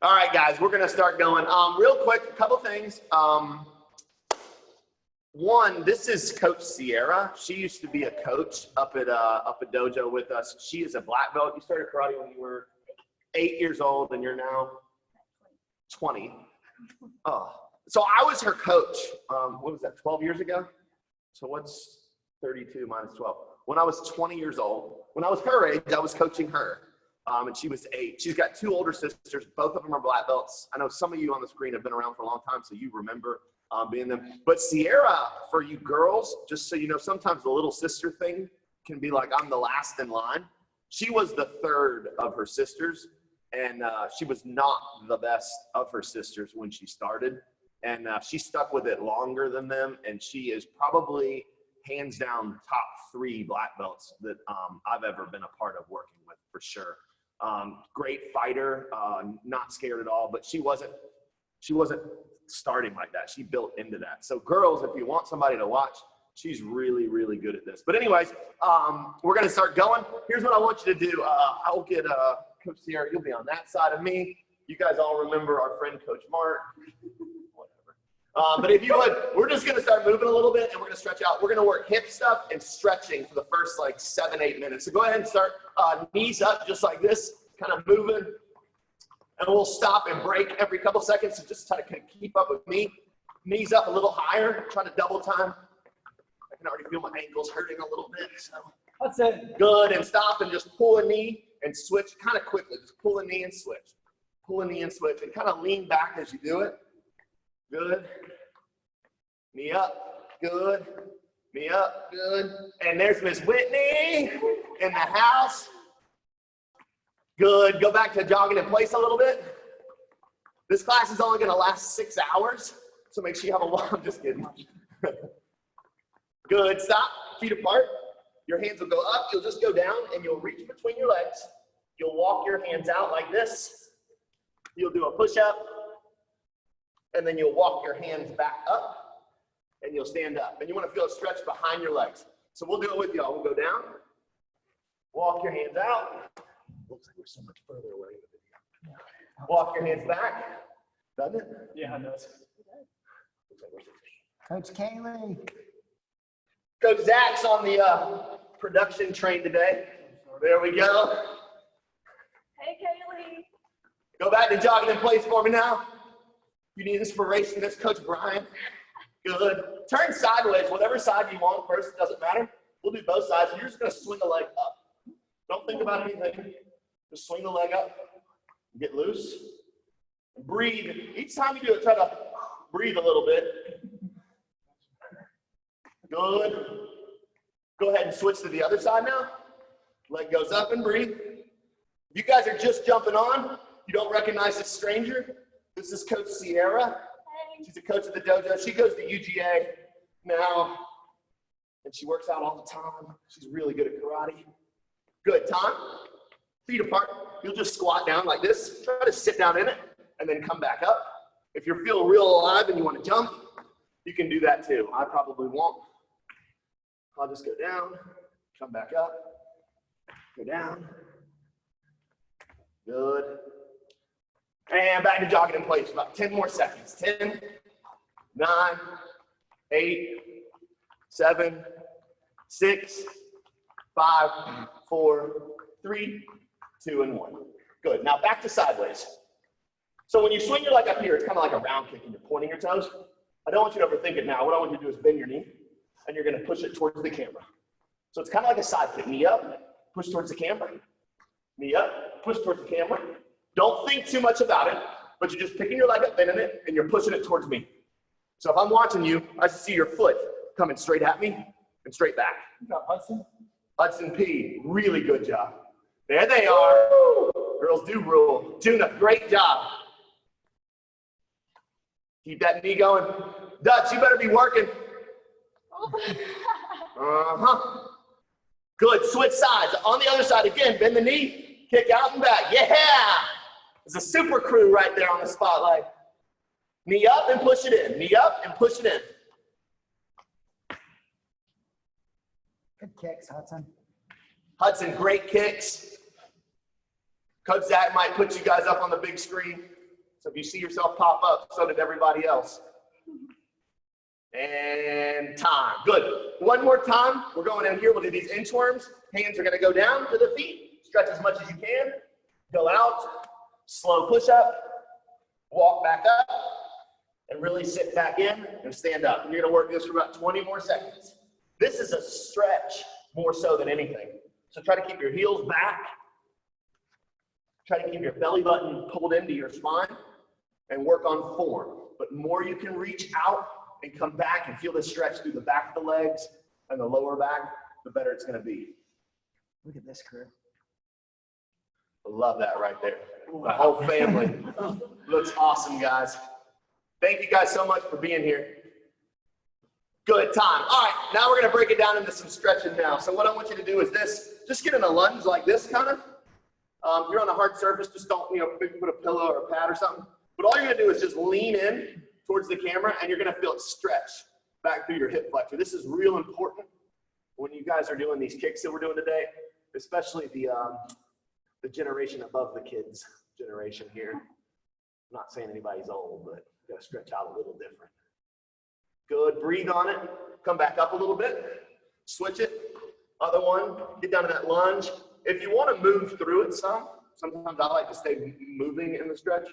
All right, guys, we're gonna start going. Real quick, a couple things. One, this is Coach Sierra. She used to be a coach up at Dojo with us. She is a black belt. You started karate when you were 8 years old, and you're now 20. Oh, so I was her coach. What was that? 12 years ago. So what's 32 minus 12? When I was 20 years old, when I was her age, I was coaching her. And she was 8. She's got 2 older sisters. Both of them are black belts. I know some of you on the screen have been around for a long time, so you remember being them. But Sierra, for you girls, just so you know, sometimes the little sister thing can be like, I'm the last in line. She was the 3rd of her sisters, and she was not the best of her sisters when she started. And she stuck with it longer than them, and she is probably hands down top 3 black belts that I've ever been a part of working with, for sure. Great fighter, not scared at all, but she wasn't starting like that. She built into that. So girls, if you want somebody to watch, she's really, really good at this. But anyways, we're going to start going. Here's what I want you to do. I'll get Coach Sierra, you'll be on that side of me. You guys all remember our friend Coach Mark. Whatever. But if you would, we're just going to start moving a little bit, and we're going to stretch out. We're going to work hip stuff and stretching for the first like 7-8 minutes. So go ahead and start knees up just like this, kind of moving. And we'll stop and break every couple seconds. So just try to kind of keep up with me. Knees up a little higher. Try to double time. I can already feel my ankles hurting a little bit. So that's it. Good. And stop and just pull a knee and switch kind of quickly. Just pull a knee and switch. Pull a knee and switch. And kind of lean back as you do it. Good. Knee up. Good. Knee up. Good. And there's Miss Whitney in the house. Good. Go back to jogging in place a little bit. This class is only going to last 6 hours, so make sure you have a long. I'm just kidding. Good. Stop. Feet apart. Your hands will go up. You'll just go down, and you'll reach between your legs. You'll walk your hands out like this. You'll do a push-up, and then you'll walk your hands back up, and you'll stand up. And you want to feel a stretch behind your legs. So we'll do it with y'all. We'll go down. Walk your hands out. Looks like we're so much further away in the video. Walk your hands back. Doesn't it? Yeah, it does. Looks like we're 16. Coach Kaylee. Coach Zach's on the production train today. There we go. Hey, Kaylee. Go back to jogging in place for me now. You need inspiration. That's Coach Brian. Good. Turn sideways, whatever side you want first. It doesn't matter. We'll do both sides. You're just going to swing a leg up. Don't think about anything. Just swing the leg up. Get loose. Breathe. Each time you do it, try to breathe a little bit. Good. Go ahead and switch to the other side now. Leg goes up and breathe. You guys are just jumping on. You don't recognize this stranger. This is Coach Sierra. She's a coach at the dojo. She goes to UGA now, and she works out all the time. She's really good at karate. Good. Time. Feet apart. You'll just squat down like this. Try to sit down in it and then come back up. If you're feeling real alive and you want to jump, you can do that too. I probably won't. I'll just go down, come back up, go down. Good. And back to jogging in place. About 10 more seconds. 10, 9, 8, 7, 6, 5, 4, 3, 2, and 1. Good. Now back to sideways. So when you swing your leg up here, it's kind of like a round kick and you're pointing your toes. I don't want you to overthink it now. What I want you to do is bend your knee and you're going to push it towards the camera. So it's kind of like a side kick. Knee up, push towards the camera. Knee up, push towards the camera. Don't think too much about it, but you're just picking your leg up, bending it, and you're pushing it towards me. So if I'm watching you, I see your foot coming straight at me and straight back. You got Hudson? Hudson P, really good job. There they are. Girls do rule. Tuna, great job. Keep that knee going. Dutch, you better be working. Uh-huh. Good, switch sides. On the other side again, bend the knee, kick out and back. Yeah! There's a super crew right there on the spotlight. Knee up and push it in. Knee up and push it in. Good kicks, Hudson. Hudson, great kicks. Coach Zach might put you guys up on the big screen. So if you see yourself pop up, so did everybody else. And time. Good. One more time. We're going in here. We'll do these inchworms. Hands are going to go down to the feet. Stretch as much as you can. Go out. Slow push up. Walk back up. And really sit back in and stand up. And you're going to work this for about 20 more seconds. This is a stretch more so than anything. So try to keep your heels back. Try to keep your belly button pulled into your spine and work on form. But the more you can reach out and come back and feel the stretch through the back of the legs and the lower back, the better it's going to be. Look at this crew. I love that right there. The whole family looks awesome, guys. Thank you guys so much for being here. Good time. All right, now we're going to break it down into some stretching now. So what I want you to do is this. Just get in a lunge like this, kind of. If you're on a hard surface, just don't, put a pillow or a pad or something. But all you're going to do is just lean in towards the camera, and you're going to feel it stretch back through your hip flexor. This is real important when you guys are doing these kicks that we're doing today, especially the generation above the kids generation here. I'm not saying anybody's old, but you got to stretch out a little different. Good. Breathe on it. Come back up a little bit. Switch it. Other one. Get down to that lunge. If you want to move through it sometimes I like to stay moving in the stretch,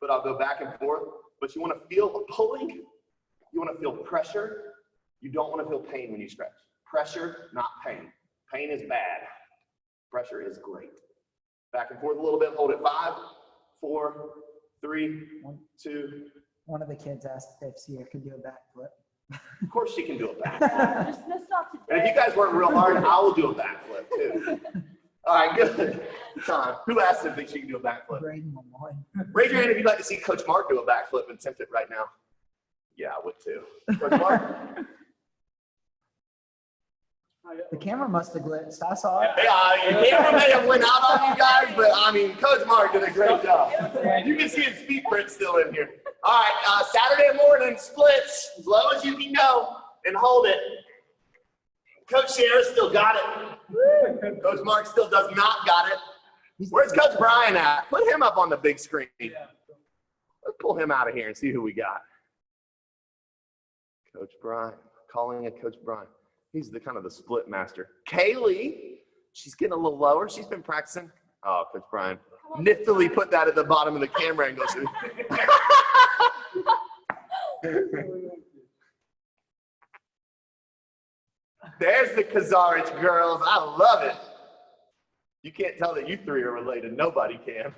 but I'll go back and forth. But you want to feel a pulling. You want to feel pressure. You don't want to feel pain when you stretch. Pressure, not pain. Pain is bad. Pressure is great. Back and forth a little bit. Hold it. 5, 4, 3, 2. One of the kids asked if Sierra could do a backflip. Of course she can do a backflip. Just not today. And if you guys work real hard, I will do a backflip too. All right, good. Time. Who asked if she can do a backflip? Braden Lemoyne. Raise your hand if you'd like to see Coach Mark do a backflip and attempt it right now. Yeah, I would too. Coach Mark? The camera must have glitched. I saw it. Yeah, the camera may have went out on you guys, but I mean, Coach Mark did a great job. You can see his feet print still in here. All right, Saturday morning splits, as low as you can go, and hold it. Coach Sierra still got it. Coach Mark still does not got it. Where's Coach Brian at? Put him up on the big screen. Let's pull him out of here and see who we got. Coach Brian, calling it Coach Brian. He's the kind of the split master. Kaylee, she's getting a little lower. She's been practicing. Oh, Coach Brian, niftily put that at the bottom of the camera and goes through. There's the Kazarich girls. I love it. You can't tell that you three are related. Nobody can.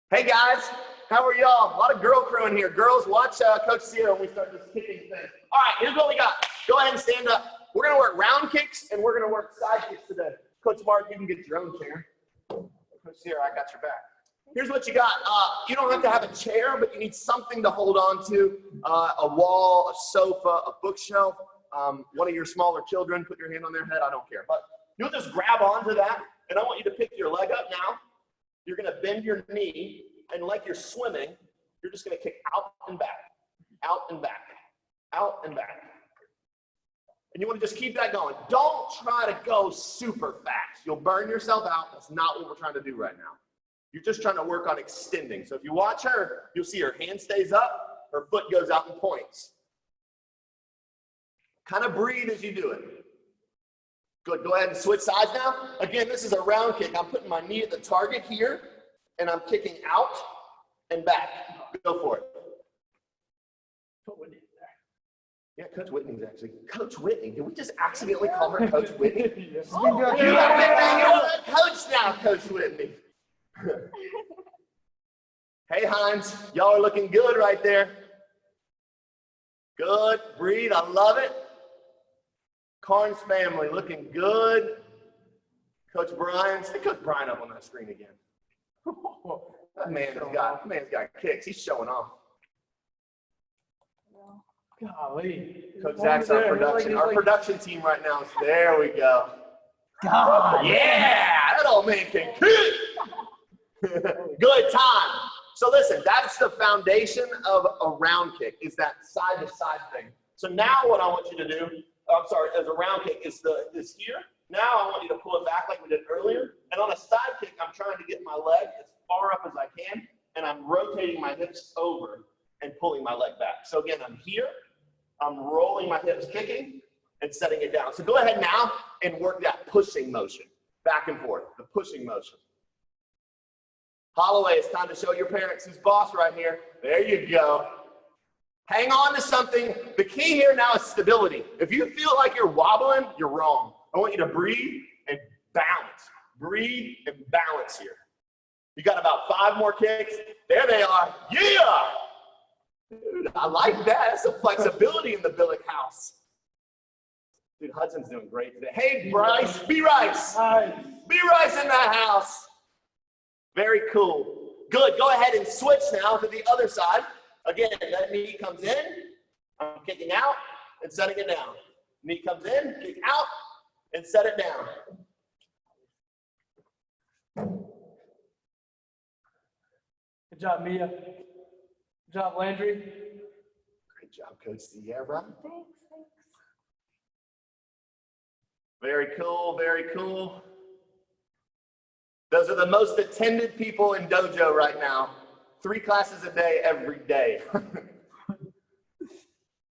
Hey, guys. How are y'all? A lot of girl crew in here. Girls, watch Coach Sierra when we start this kicking thing. All right, here's what we got. Go ahead and stand up. We're going to work round kicks, and we're going to work side kicks today. Coach Mark, you can get your own chair. Coach Sierra, I got your back. Here's what you got. You don't have to have a chair, but you need something to hold on to. A wall, a sofa, a bookshelf. One of your smaller children, put your hand on their head. I don't care. But you'll just grab onto that, and I want you to pick your leg up now. You're going to bend your knee, and like you're swimming, you're just going to kick out and back, out and back, out and back. And you want to just keep that going. Don't try to go super fast. You'll burn yourself out. That's not what we're trying to do right now. You're just trying to work on extending. So if you watch her, you'll see her hand stays up, her foot goes out and points. Kind of breathe as you do it. Good, go ahead and switch sides now. Again, this is a round kick. I'm putting my knee at the target here, and I'm kicking out and back. Go for it. Yeah, Coach Whitney's actually. Coach Whitney. Did we just accidentally call her Coach Whitney? She's been doing You're a coach now, Coach Whitney. Hey, Hines. Y'all are looking good right there. Good. Breathe. I love it. Carnes family looking good. Coach Brian. Stick Coach Brian up on that screen again. That man's got kicks. He's showing off. Golly. Coach Zach's our production. Our production team right now is there. We go. God. Yeah, that old man can kick. Good time. So listen, that's the foundation of a round kick, is that side to side thing. So now what I want you to do, as a round kick is here. Now I want you to pull it back like we did earlier. And on a side kick, I'm trying to get my leg as far up as I can and I'm rotating my hips over and pulling my leg back. So again, I'm here, I'm rolling my hips, kicking, and setting it down. So go ahead now and work that pushing motion, back and forth, the pushing motion. Holloway, it's time to show your parents who's boss right here. There you go. Hang on to something. The key here now is stability. If you feel like you're wobbling, you're wrong. I want you to breathe and balance. Breathe and balance here. You got about 5 more kicks. There they are. Yeah! Dude, I like that. That's some flexibility in the Billick house. Dude, Hudson's doing great today. Hey, Bryce. B-Rice. B-Rice in the house. Very cool. Good. Go ahead and switch now to the other side. Again, that knee comes in. I'm kicking out and setting it down. Knee comes in, kick out, and set it down. Good job, Mia. Good job, Landry. Great job, Coach Sierra. Thanks. Very cool, very cool. Those are the most attended people in Dojo right now. 3 classes a day, every day.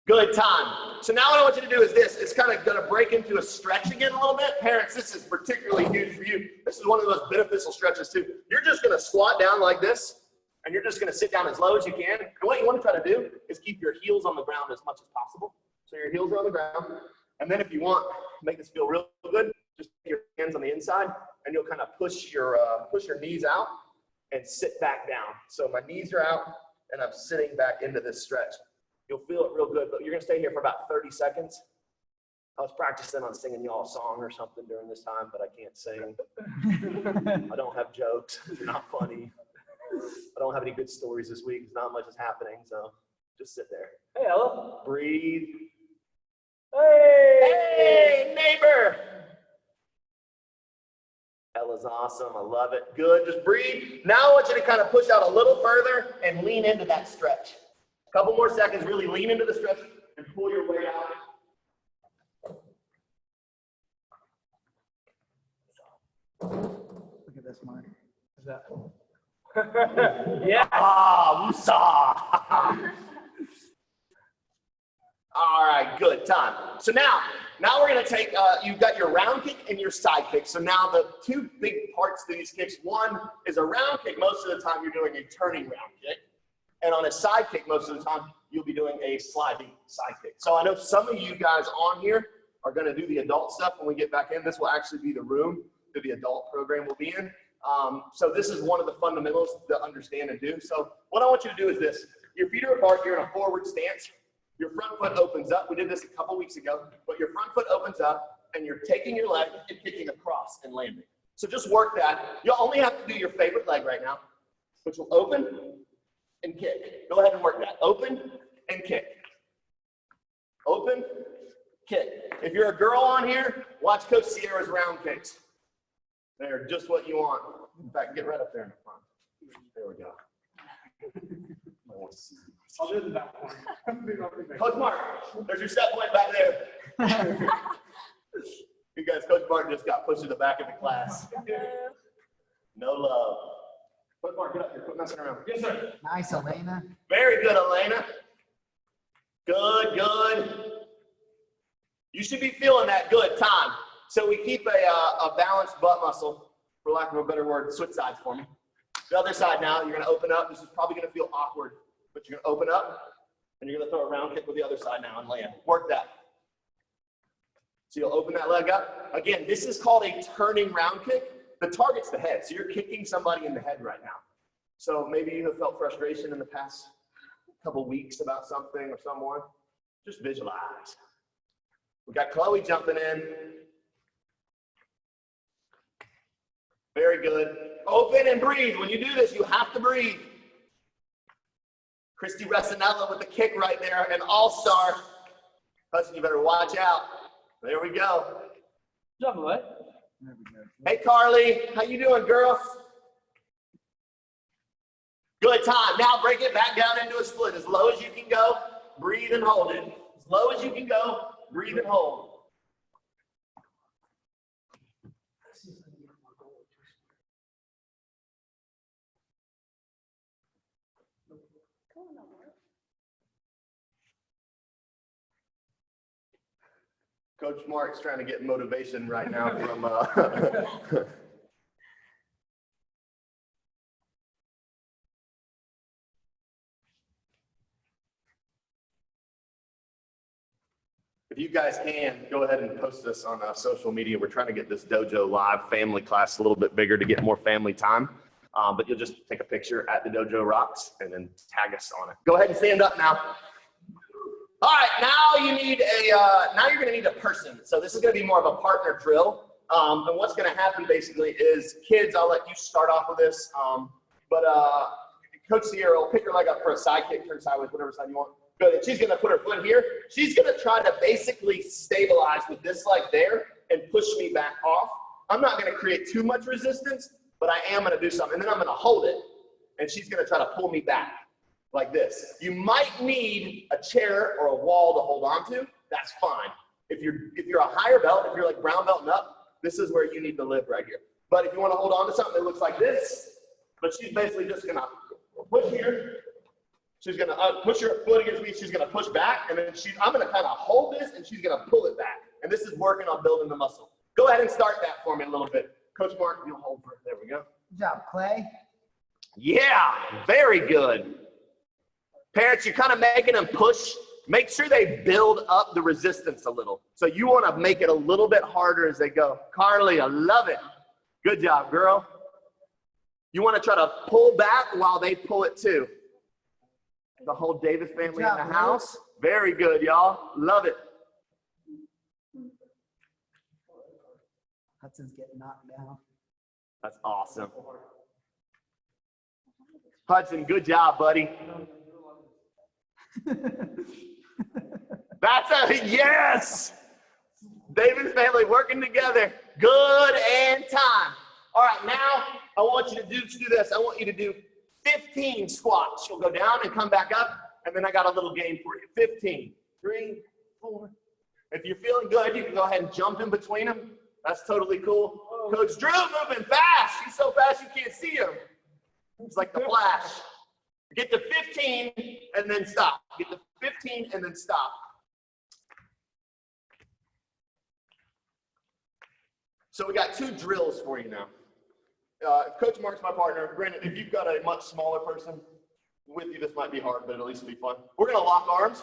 Good time. So now what I want you to do is this. It's kind of going to break into a stretch again a little bit. Parents, this is particularly huge for you. This is one of the most beneficial stretches too. You're just going to squat down like this, and you're just going to sit down as low as you can. And what you want to try to do is keep your heels on the ground as much as possible. So your heels are on the ground. And then if you want, make this feel real good, just put your hands on the inside, and you'll kind of push your knees out and sit back down. So my knees are out, and I'm sitting back into this stretch. You'll feel it real good, but you're gonna stay here for about 30 seconds. I was practicing on singing y'all a song or something during this time, but I can't sing. I don't have jokes, they're not funny. I don't have any good stories this week, not much is happening, so just sit there. Hey, Ella. Breathe. Hey. Hey, neighbor. Ella's awesome, I love it. Good, just breathe. Now I want you to kind of push out a little further and lean into that stretch. A couple more seconds, really lean into the stretch and pull your way out. Look at this, Mark. What's that? Yeah. Ah, woosah. All right, good, time. So now we're gonna take, you've got your round kick and your side kick. So now the 2 big parts to these kicks, one is a round kick. Most of the time you're doing a turning round kick. And on a side kick, most of the time, you'll be doing a sliding side kick. So I know some of you guys on here are gonna do the adult stuff when we get back in. This will actually be the room that the adult program will be in. So this is one of the fundamentals to understand and do. So what I want you to do is this. Your feet are apart, you're in a forward stance. Your front foot opens up. We did this a couple weeks ago, but your front foot opens up and you're taking your leg and kicking across and landing. So just work that. You'll only have to do your favorite leg right now, which will open and kick. Go ahead and work that. Open and kick. Open, kick. If you're a girl on here, watch Coach Sierra's round kicks. They're just what you want. In fact, get right up there in the front. There we go. I want to see you. I'll do the back one. Coach Mark, there's your set point back there. You guys, Coach Mark just got pushed to the back of the class. No love. Coach Mark, get up here. Quit messing around. Yes, sir. Nice, Elena. Very good, Elena. Good, good. You should be feeling that good time. So we keep a balanced butt muscle, for lack of a better word. Switch sides for me. The other side now, you're going to open up. This is probably going to feel awkward, but you're going to open up, and you're going to throw a round kick with the other side now and land. Work that. So you'll open that leg up. Again, this is called a turning round kick. The target's the head, so you're kicking somebody in the head right now. So maybe you have felt frustration in the past couple weeks about something or someone. Just visualize. We got Chloe jumping in. Very good. Open and breathe. When you do this, you have to breathe. Christy Resinella with the kick right there, an all-star. Hudson, you better watch out. There we go. Jump away. There we go. Hey, Carly. How you doing, girl? Good time. Now break it back down into a split. As low as you can go, breathe and hold it. As low as you can go, breathe and hold. Coach Mark's trying to get motivation right now from If you guys can, go ahead and post this on social media. We're trying to get this Dojo Live family class a little bit bigger to get more family time. But you'll just take a picture at the Dojo Rocks and then tag us on it. Go ahead and stand up now. All right, now you need now you're gonna need a person. So this is gonna be more of a partner drill. And what's gonna happen basically is, kids, I'll let you start off with this. Coach Sierra will pick your leg up for a side kick, turn sideways, whatever side you want. Good, and she's gonna put her foot here. She's gonna try to basically stabilize with this leg there and push me back off. I'm not gonna create too much resistance, but I am gonna do something. And then I'm gonna hold it, and she's gonna try to pull me back like this. You might need a chair or a wall to hold on to. That's fine. If you're a higher belt, if you're like brown belt and up, this is where you need to live right here. But if you wanna hold on to something that looks like this, but she's basically just gonna push here. She's gonna push her foot against me. She's gonna push back, and then I'm gonna kind of hold this, and she's gonna pull it back. And this is working on building the muscle. Go ahead and start that for me a little bit. Coach Mark, you'll hold for it. There we go. Good job, Clay. Yeah, very good. Parents, you're kind of making them push. Make sure they build up the resistance a little. So you want to make it a little bit harder as they go. Carly, I love it. Good job, girl. You want to try to pull back while they pull it too. The whole Davis family in the house. Very good, y'all. Love it. Hudson's getting knocked down. That's awesome. Hudson, good job, buddy. That's a yes. Davis family working together. Good and time. All right, now I want you to do this. I want you to do 15 squats. You'll go down and come back up, and then I got a little game for you. 15. 3, 4. If you're feeling good, you can go ahead and jump in between them. That's totally cool. Coach Drew moving fast. He's so fast you can't see him. It's like the Flash. Get to 15 and then stop. Get to 15 and then stop. So we got 2 drills for you now. Coach Mark's my partner. Brandon, if you've got a much smaller person with you, this might be hard, but it'll at least be fun. We're going to lock arms,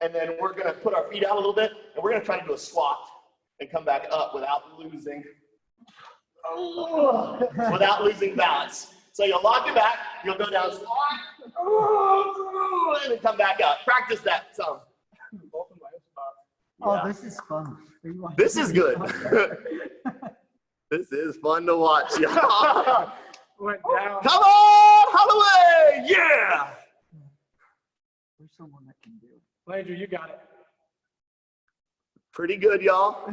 and then we're going to put our feet out a little bit, and we're going to try to do a squat and come back up without losing balance. So you'll lock it back, you'll go down, squat, and then come back up. Practice that some. Oh, Yeah. this is fun. This is good. This is fun to watch, y'all. Went down. Come on, Holloway! Yeah! There's someone that can do it. Landry, you got it. Pretty good, y'all.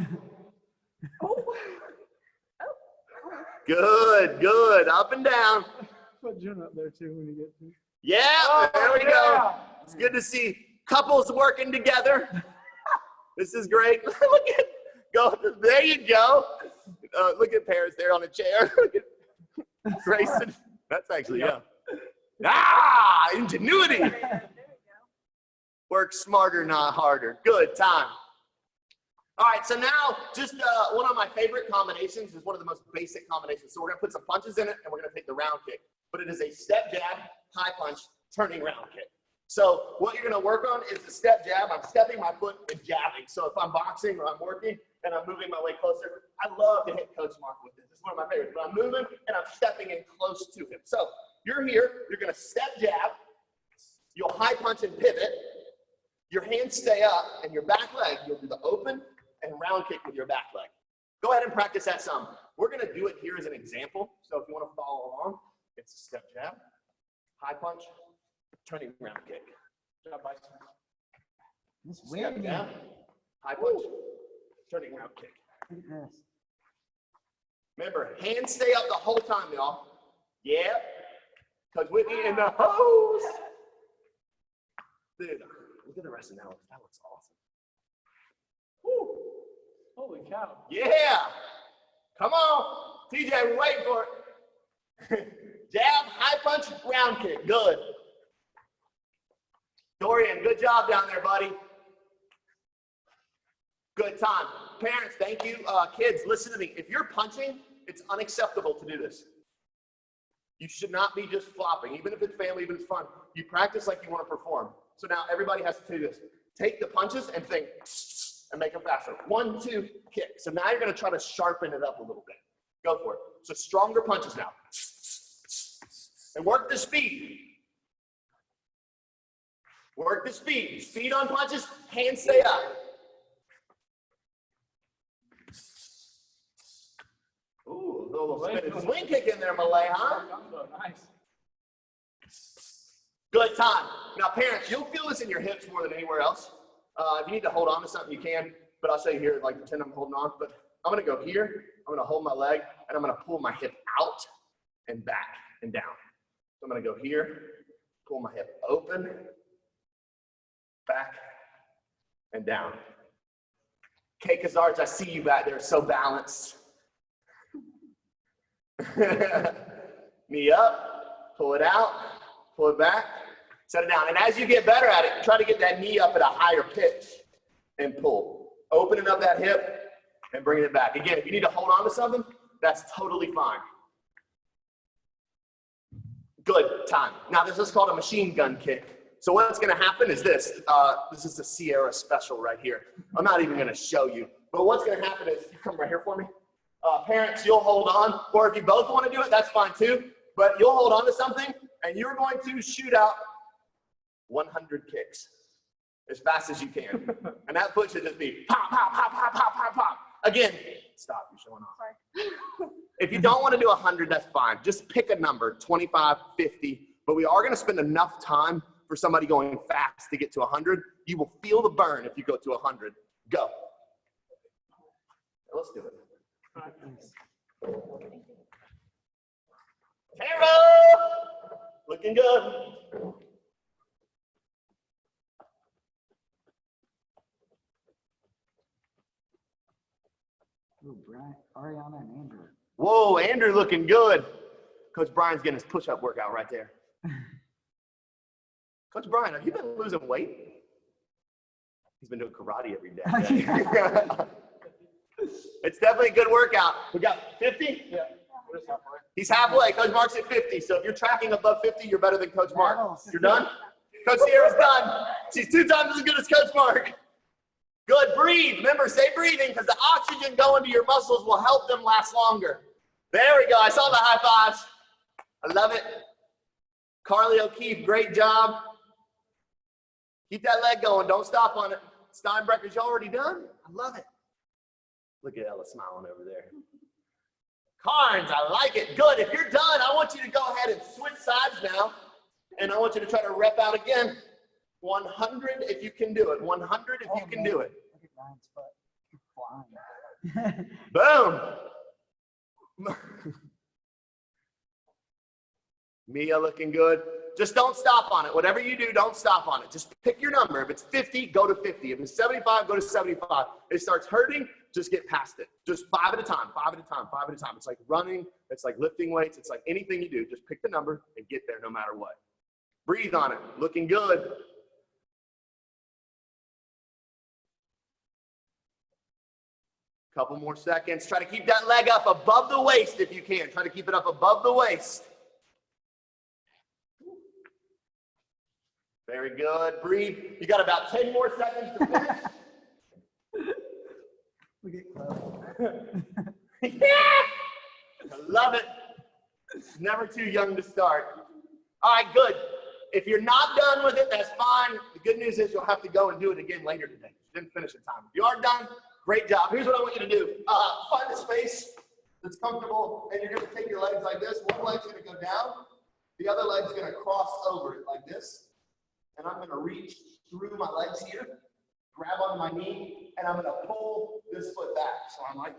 Good, good. Up and down. Put June up there too when you get to. Yeah, there we go. It's good to see couples working together. This is great. Look at, go. There you go. Look at Paris there on a chair. Look at Grayson. That's actually, yeah. Ah, ingenuity. There you go. Work smarter, not harder. Good time. All right, so now just one of my favorite combinations is one of the most basic combinations. So we're going to put some punches in it, and we're going to take the round kick. But it is a step jab, high punch, turning round kick. So what you're going to work on is the step jab. I'm stepping my foot and jabbing. So if I'm boxing or I'm working and I'm moving my way closer, I love to hit Coach Mark with this. This is one of my favorites. But I'm moving and I'm stepping in close to him. So you're here. You're going to step jab. You'll high punch and pivot. Your hands stay up, and your back leg, you'll do the open and round kick with your back leg. Go ahead and practice that some. We're going to do it here as an example. So if you want to follow along, it's a step jab, high punch, turning round kick. Good job, Bison. This Step weird. jab, high punch, turning round kick. Look at this. Remember, hands stay up the whole time, y'all. Yeah. Coach Whitney in the hose. Dude, look at the rest of that. That looks awesome. Woo. Holy cow. Yeah. Come on. TJ, we're waiting for it. Jab, high punch, round kick. Good. Dorian, good job down there, buddy. Good time. Parents, thank you. Kids, listen to me. If you're punching, it's unacceptable to do this. You should not be just flopping, even if it's family, even if it's fun. You practice like you want to perform. So now everybody has to do this. Take the punches and think, and make them faster. 1, 2, kick. So now you're going to try to sharpen it up a little bit. Go for it. So stronger punches now. And work the speed. Work the speed. Speed on punches, hands stay up. Ooh, a little spinning swing kick in there, Malay, huh? Nice. Good time. Now, parents, you'll feel this in your hips more than anywhere else. If you need to hold on to something, you can. But I'll show you here, like pretend I'm holding on. But I'm going to go here. I'm going to hold my leg, and I'm going to pull my hip out and back and down. So I'm going to go here, pull my hip open, back, and down. Kay Kazarts, I see you back there, so balanced. Knee up, pull it out, pull it back, set it down. And as you get better at it, try to get that knee up at a higher pitch and pull. Opening up that hip and bringing it back. Again, if you need to hold on to something, that's totally fine. Good time. Now this is called a machine gun kick. So what's going to happen is this. This is the Sierra special right here. I'm not even going to show you. But what's going to happen is, you come right here for me. Parents, you'll hold on. Or if you both want to do it, that's fine too. But you'll hold on to something, and you're going to shoot out 100 kicks as fast as you can. And that foot should just be pop, pop, pop, pop, pop, pop, pop. Again, stop, you're showing off. Sorry. If you don't want to do 100, that's fine. Just pick a number, 25, 50. But we are going to spend enough time for somebody going fast to get to 100. You will feel the burn if you go to 100. Go. Let's do it. Tara! Looking good. Ooh, Brian, Ariana and Andrew. Whoa, Andrew looking good. Coach Brian's getting his push-up workout right there. Coach Brian, have you been losing weight? He's been doing karate every day. It's definitely a good workout. We got 50? Yeah. We're just halfway. He's halfway. Coach Mark's at 50. So if you're tracking above 50, you're better than Coach Mark. You're done? Coach Sierra's done. She's 2 times as good as Coach Mark. Good. Breathe. Remember, stay breathing because the oxygen going to your muscles will help them last longer. There we go. I saw the high fives. I love it. Carly O'Keefe, great job. Keep that leg going. Don't stop on it. Steinbreckers, you already done? I love it. Look at Ella smiling over there. Carnes, I like it. Good. If you're done, I want you to go ahead and switch sides now. And I want you to try to rep out again. 100 if you can do it. 100 if you can do it. Look at Ryan's foot. Flying. Boom. Mia looking good. Just don't stop on it. Whatever you do, don't stop on it. Just pick your number. If it's 50, go to 50. If it's 75, go to 75. If it starts hurting, just get past it. Just 5 at a time, 5 at a time, 5 at a time. It's like running. It's like lifting weights. It's like anything you do. Just pick the number and get there no matter what. Breathe on it. Looking good. Couple more seconds. Try to keep that leg up above the waist if you can. Try to keep it up above the waist. Very good. Breathe. You got about 10 more seconds to finish. We get close. Yeah! I love it. Never too young to start. All right, good. If you're not done with it, that's fine. The good news is you'll have to go and do it again later today. You didn't finish in time. If you are done, great job. Here's what I want you to do. Find a space that's comfortable, and you're going to take your legs like this. One leg's going to go down. The other leg's going to cross over it like this. And I'm going to reach through my legs here, grab on my knee, and I'm going to pull this foot back. So I'm like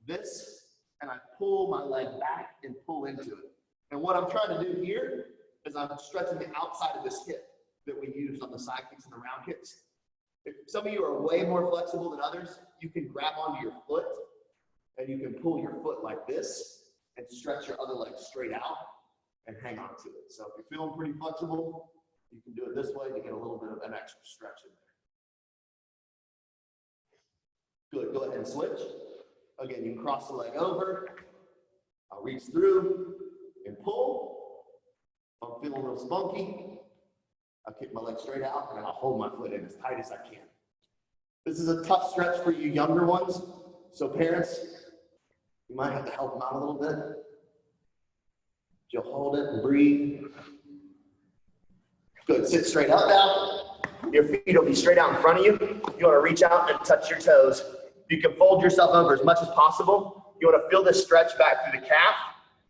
this, and I pull my leg back and pull into it. And what I'm trying to do here is I'm stretching the outside of this hip that we use on the side kicks and the round kicks. If some of you are way more flexible than others, you can grab onto your foot, and you can pull your foot like this and stretch your other leg straight out and hang on to it. So if you're feeling pretty flexible, You can do it this way to get a little bit of an extra stretch in there. Good, go ahead and switch. Again, you can cross the leg over. I'll reach through and pull. If I'm feeling real spunky, I'll kick my leg straight out and I'll hold my foot in as tight as I can. This is a tough stretch for you younger ones. So parents, you might have to help them out a little bit. You'll hold it and breathe. Good, sit straight up now. Your feet will be straight out in front of you. You want to reach out and touch your toes. You can fold yourself over as much as possible. You want to feel this stretch back through the calf,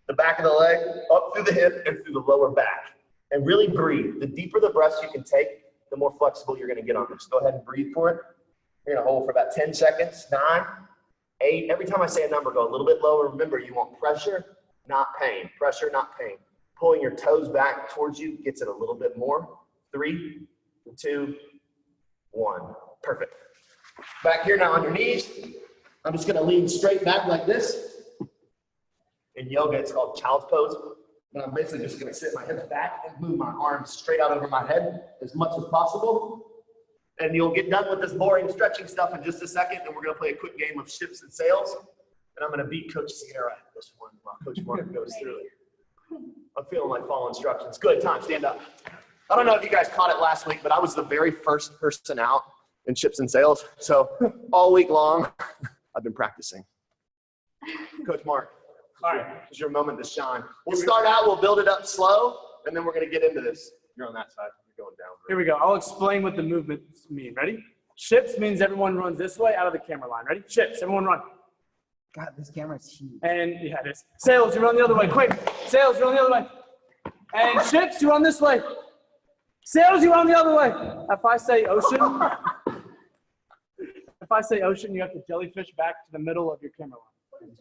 the back of the leg, up through the hip, and through the lower back. And really breathe. The deeper the breaths you can take, the more flexible you're going to get on this. Go ahead and breathe for it. You're going to hold for about 10 seconds. 9, 8. Every time I say a number, go a little bit lower. Remember, you want pressure, not pain. Pressure, not pain. Pulling your toes back towards you gets it a little bit more. 3, 2, 1. Perfect. Back here now on your knees. I'm just going to lean straight back like this. In yoga, it's called child's pose. And I'm basically just going to sit my hips back and move my arms straight out over my head as much as possible. And you'll get done with this boring stretching stuff in just a second. And we're going to play a quick game of ships and sails. And I'm going to beat Coach Sierra at this one while Coach Mark goes through it. I'm feeling like following instructions. Good time, stand up. I don't know if you guys caught it last week, but I was the very first person out in ships and sails. So all week long, I've been practicing. Coach Mark, all right, it's your moment to shine. We'll start out, we'll build it up slow, and then we're going to get into this. You're on that side, you're going down. Here we go. I'll explain what the movements mean. Ready? Ships means everyone runs this way out of the camera line. Ready? Ships, everyone run. God, this camera's huge. And yeah, it is. Sails, you run the other way. Quick. Sails, you run the other way. And ships, you run this way. Sails, you run the other way. If I say ocean, you have to jellyfish back to the middle of your camera line.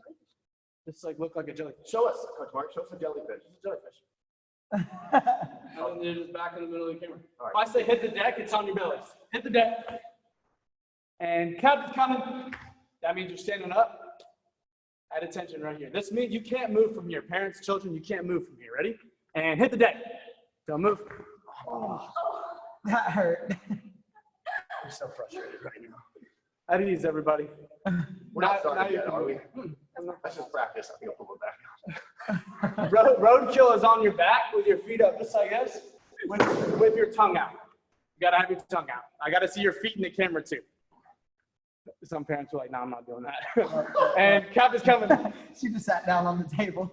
Just like look like a jellyfish. Show us, Coach Mark, show us a jellyfish. It's a jellyfish. And then you're just back in the middle of the camera. All If I say hit the deck, it's on your bellies. Hit the deck. And cap is coming. That means you're standing up. Add attention right here. This means you can't move from here. Parents, children, you can't move from here. Ready? And hit the deck. Don't move. Oh, that hurt. I'm so frustrated right now. At ease, everybody. We're not Now starting you yet, can are we? move. Let's just practice. I think I'll pull it back. Roadkill is on your back with your feet up, just like this, with your tongue out. You gotta have your tongue out. I gotta see your feet in the camera too. Some parents are like, no, I'm not doing that. And Cap is coming. She just sat down on the table.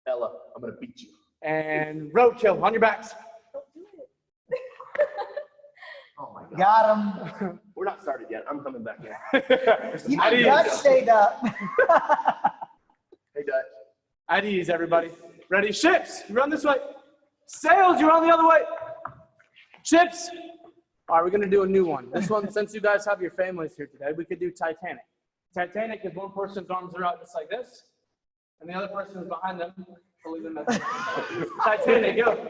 Ella, I'm going to beat you. And roadkill on your backs. Don't do it. Oh my God. Got him. We're not started yet. I'm coming back in. Even Dutch stayed up. Hey, Dutch. At ease, everybody. Ready? Ships, you run this way. Sails, you run the other way. Ships. All right, we're gonna do a new one. This one, since you guys have your families here today, we could do Titanic. Titanic is one person's arms are out just like this, and the other person is behind them, pulling them at Titanic, go.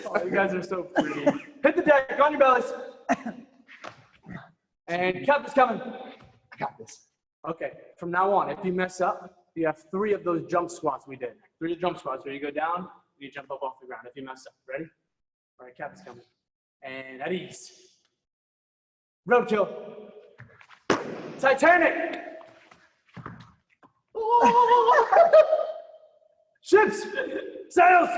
Oh, you guys are so pretty. Hit the deck, on your bellies. And Cap is coming. I got this. Okay, from now on, if you mess up, you have 3 of those jump squats we did. 3 jump squats where you go down, and you jump up off the ground if you mess up. Ready? All right, Cap is coming. And at ease. Roadkill. Titanic. Ships. Sails.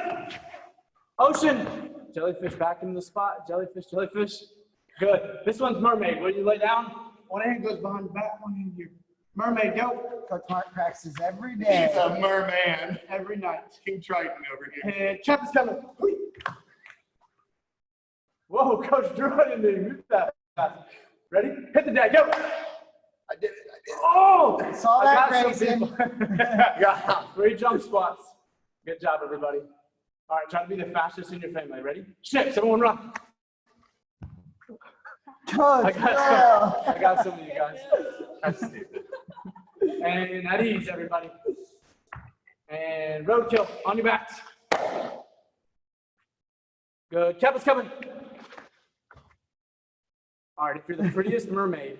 Ocean. Jellyfish back in the spot. Jellyfish, jellyfish. Good. This one's mermaid. Where you lay down, one hand goes behind the back, one hand here. Mermaid, go. Coach Mark practices every day. He's a merman. Every night. King Triton over here. And Cap is coming. Whoa, Coach Drew, I didn't even move that fast. Ready? Hit the deck, go. I did it. Oh! Saw I that, got some Grayson. people. Yeah. 3 jump squats. Good job, everybody. All right, try to be the fastest in your family. Ready? Ships, everyone run. Coach, I got some of you guys. That's stupid. And at ease, everybody. And roadkill on your backs. Good. Cap is coming. All right, if you're the prettiest mermaid,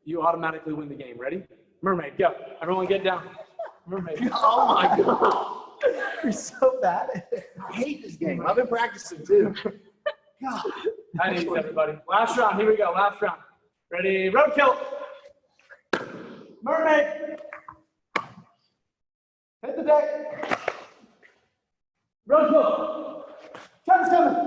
you automatically win the game. Ready? Mermaid, go. Everyone get down. Mermaid. Oh my God. You're so bad at it. I hate this game. I've been practicing too. God. At ease, everybody. Last round. Here we go. Last round. Ready? Roadkill. Mermaid. Hit the deck. Roadkill. Time's coming.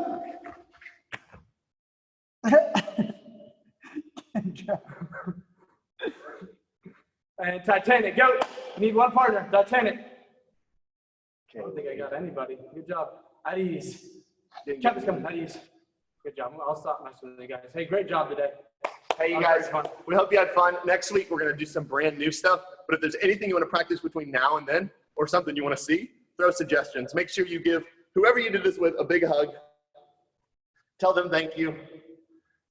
And Titanic, go. I need one partner. Titanic. I don't think I got anybody. Good job. At ease. Captain's coming. At ease. Good job. I'll stop messing with you guys. Hey, great job today. Hey, you guys, we hope you had fun. Next week, we're going to do some brand new stuff. But if there's anything you want to practice between now and then, or something you want to see, throw suggestions. Make sure you give whoever you did this with a big hug. Tell them thank you.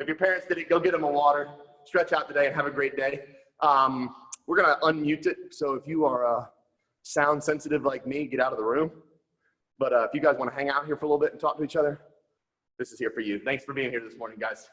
If your parents did it, go get them a water. Stretch out today and have a great day. We're going to unmute it. So if you are sound sensitive like me, get out of the room. But if you guys want to hang out here for a little bit and talk to each other, this is here for you. Thanks for being here this morning, guys.